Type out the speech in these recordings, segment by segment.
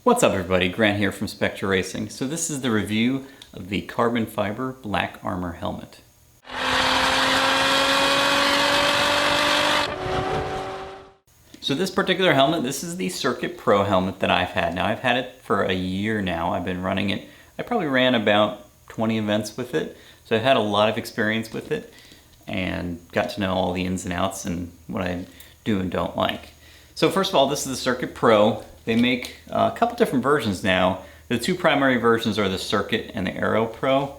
What's up everybody, Grant here from Spectre Racing. So this is the review of the carbon fiber black armor helmet. So this particular helmet, this is the Circuit Pro helmet that I've had. Now I've had it for a year now. I've been running it. I probably ran about 20 events with it. So I've had a lot of experience with it and got to know all the ins and outs and what I do and don't like. So first of all, this is the Circuit Pro. They make a couple different versions now. The two primary versions are the Circuit and the Aero Pro.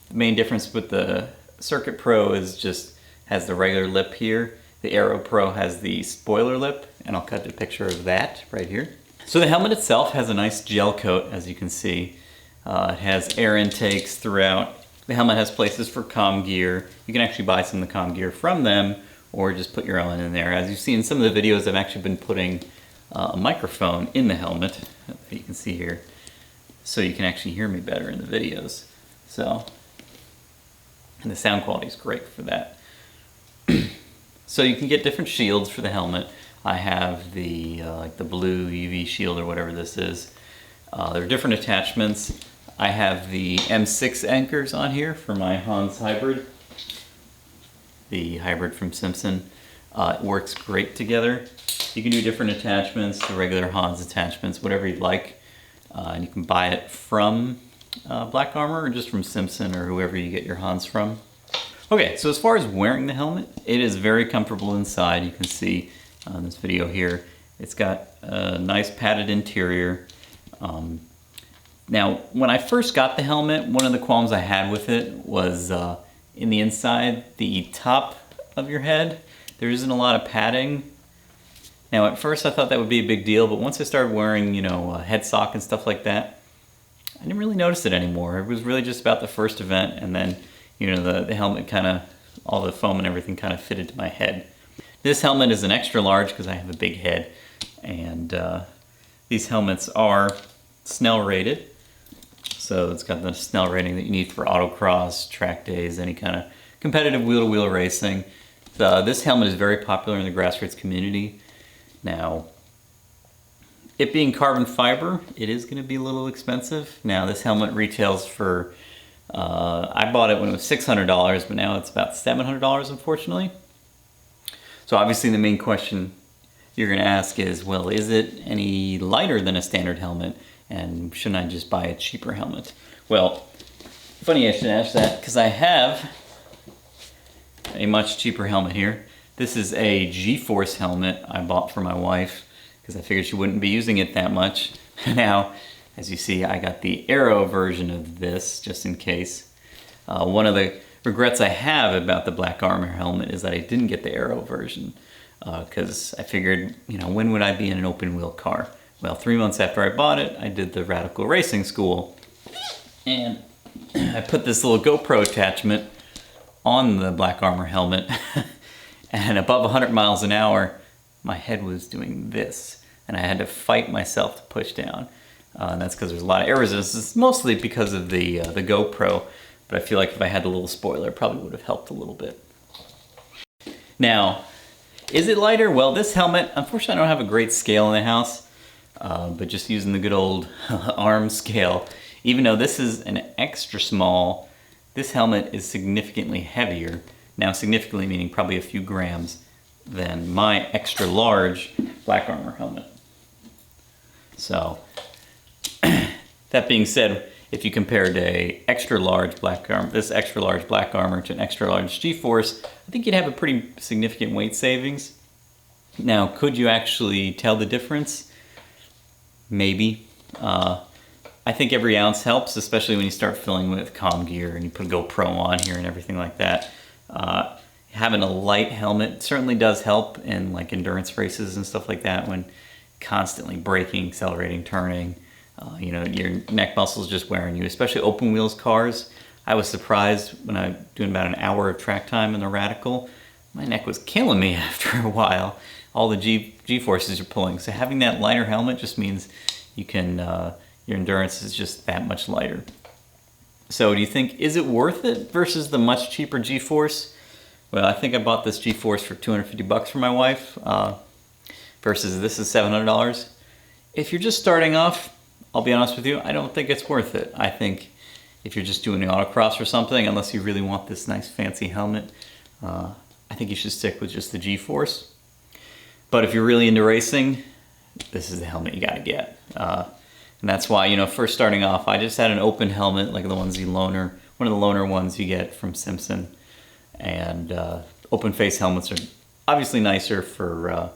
The main difference with the Circuit Pro is just has the regular lip here. The Aero Pro has the spoiler lip, and I'll cut a picture of that right here. So the helmet itself has a nice gel coat, as you can see. It has air intakes throughout. The helmet has places for comm gear. You can actually buy some of the comm gear from them, or just put your own in there. As you see in some of the videos, I've actually been putting a microphone in the helmet, that you can see here, so you can actually hear me better in the videos. So, and the sound quality is great for that. So you can get different shields for the helmet. I have the like the blue UV shield or whatever this is. There are different attachments. I have the M6 anchors on here for my Hans hybrid. The hybrid from Simpson. It works great together. You can do different attachments, the regular Hans attachments, whatever you'd like. And you can buy it from Black Armor or just from Simpson or whoever you get your Hans from. Okay, so as far as wearing the helmet, it is very comfortable inside. You can see on this video here, it's got a nice padded interior. Now, when I first got the helmet, one of the qualms I had with it was in the inside, the top of your head, there isn't a lot of padding. Now at first I thought that would be a big deal, but once I started wearing, a head sock and stuff like that, I didn't really notice it anymore. It was really just about the first event, and then, the helmet kind of, all the foam and everything kind of fitted to my head. This helmet is an extra large because I have a big head, and these helmets are Snell rated. So it's got the Snell rating that you need for autocross, track days, any kind of competitive wheel-to-wheel racing. This helmet is very popular in the grassroots community. Now, it being carbon fiber, it is going to be a little expensive. Now, this helmet retails for, I bought it when it was $600, but now it's about $700, unfortunately. So obviously the main question you're going to ask is, well, is it any lighter than a standard helmet? And shouldn't I just buy a cheaper helmet? Well, funny I should ask that, because I have a much cheaper helmet here. This is a G-Force helmet I bought for my wife because I figured she wouldn't be using it that much. Now, as you see, I got the Aero version of this just in case. One of the regrets I have about the Black Armor helmet is that I didn't get the Aero version because I figured, when would I be in an open wheel car? Well, 3 months after I bought it, I did the Radical Racing School, and I put this little GoPro attachment on the Black Armor helmet, and above 100 miles an hour, my head was doing this, and I had to fight myself to push down. And that's because there's a lot of air resistance, mostly because of the GoPro, but I feel like if I had the little spoiler, it probably would have helped a little bit. Now, is it lighter? Well, this helmet, unfortunately I don't have a great scale in the house, but just using the good old arm scale, even though this is an extra small, this helmet is significantly heavier. Now significantly meaning probably a few grams than my extra large Black Armor helmet. So, that being said, if you compared this extra large Black Armor to an extra large G-Force, I think you'd have a pretty significant weight savings. Now, could you actually tell the difference? Maybe. I think every ounce helps, especially when you start filling with comm gear and you put a GoPro on here and everything like that. Having a light helmet certainly does help in like endurance races and stuff like that when constantly braking, accelerating, turning. Your neck muscles just wearing you, especially open wheels cars. I was surprised when I was doing about an hour of track time in the Radical. My neck was killing me after a while. All the G-forces are pulling. So having that lighter helmet just means you can, your endurance is just that much lighter. So do you think, is it worth it versus the much cheaper G-Force? Well, I think I bought this G-Force for $250 for my wife, versus this is $700. If you're just starting off, I'll be honest with you, I don't think it's worth it. I think if you're just doing autocross or something, unless you really want this nice fancy helmet, I think you should stick with just the G-Force. But if you're really into racing, this is the helmet you gotta get. And that's why, you know, first starting off, I just had an open helmet like the ones one of the loaner ones you get from Simpson. And open face helmets are obviously nicer for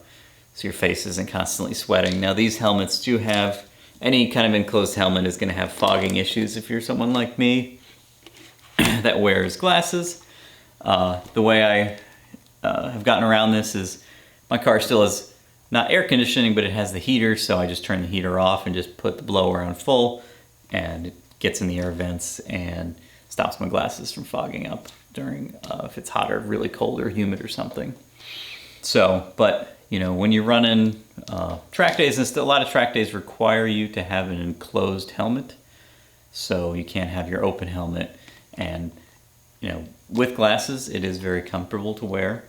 so your face isn't constantly sweating. Now these helmets do have, any kind of enclosed helmet is gonna have fogging issues if you're someone like me that wears glasses. The way I have gotten around this is my car still has not air conditioning, but it has the heater, so I just turn the heater off and just put the blower on full, and it gets in the air vents and stops my glasses from fogging up during if it's hot or really cold or humid or something. So, but you know, when you're running track days, and a lot of track days require you to have an enclosed helmet, so you can't have your open helmet. And you know, with glasses, it is very comfortable to wear.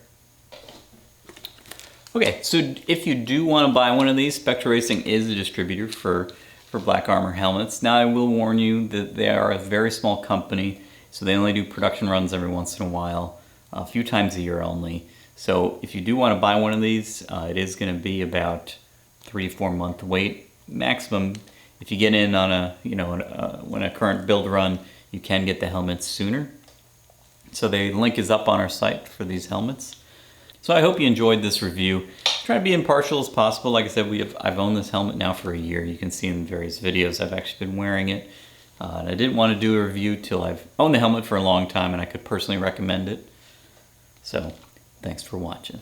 Okay, so if you do want to buy one of these, Spectra Racing is a distributor for Black Armor helmets. Now I will warn you that they are a very small company, so they only do production runs every once in a while, a few times a year only. So if you do want to buy one of these, it is going to be about 3 to 4 month wait maximum. If you get in on a, you know, when a current build run, you can get the helmets sooner. So the link is up on our site for these helmets. So I hope you enjoyed this review. Try to be impartial as possible. Like I said, I've owned this helmet now for a year. You can see in various videos I've actually been wearing it. And I didn't want to do a review till I've owned the helmet for a long time and I could personally recommend it. So thanks for watching.